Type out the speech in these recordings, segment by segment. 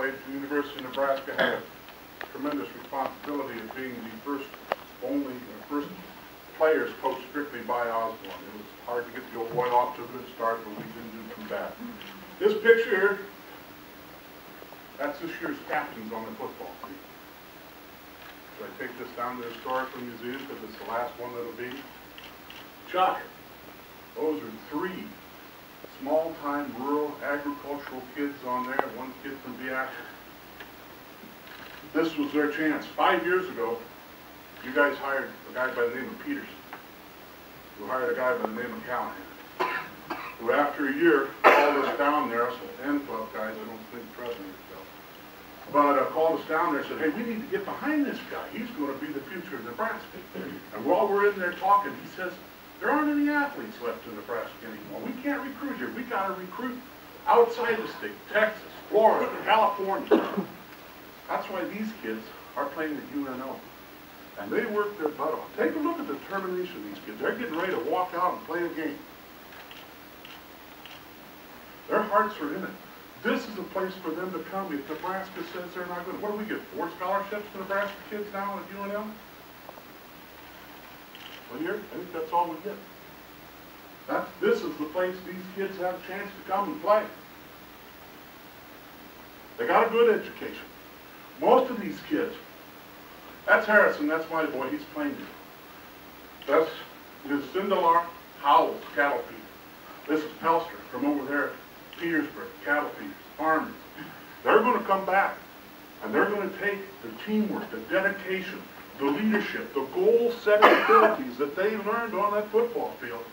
played for the University of Nebraska, had a tremendous responsibility of being the first players coached strictly by Osborne. It was hard to get the old boy off to a good start, but we didn't do too bad. This picture here, that's this year's captains on the football team. So I take this down to the Historical Museum because it's the last one that'll be. Chuck, those are 3 small-time rural agricultural kids on there, 1 kid from Beatrice. This was their chance. 5 years ago, you guys hired a guy by the name of Peters, who hired a guy by the name of Callahan, who after a year called us down there, so N12 guys, I don't think the president himself, but called us down there and said, hey, we need to get behind this guy. He's going to be the future of Nebraska. And while we're in there talking, he says, there aren't any athletes left in Nebraska anymore. We can't recruit here. We got to recruit outside the state, Texas, Florida, California. That's why these kids are playing at UNO. And they work their butt off. Take a look at the determination of these kids. They're getting ready to walk out and play a game. Their hearts are in it. This is a place for them to come. If Nebraska says they're not going to, what do we get, 4 scholarships to Nebraska kids now at UNO? A year? I think that's all we get. This is the place these kids have a chance to come and play. They got a good education. Most of these kids, that's Harrison, that's my boy, he's playing here. That's Sindelar Howell's cattle feeder. This is Pelster from over there at Petersburg, cattle feeders, farmers. They're going to come back and they're going to take the teamwork, the dedication, the leadership, the goal-setting abilities that they learned on that football field,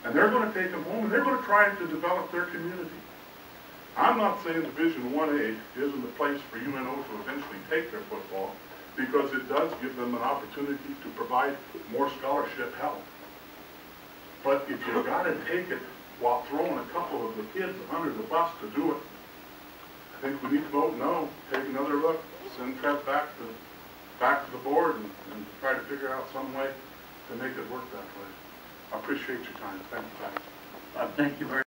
and they're going to take them home and they're going to try to develop their community. I'm not saying Division 1A isn't the place for UNO to eventually take their football, because it does give them an opportunity to provide more scholarship help. But if you've got to take it while throwing a couple of the kids under the bus to do it, I think we need to vote no, take another look, send Trev back to the board and try to figure out some way to make it work that way. I appreciate your time. Thank you, guys. Thank you very much.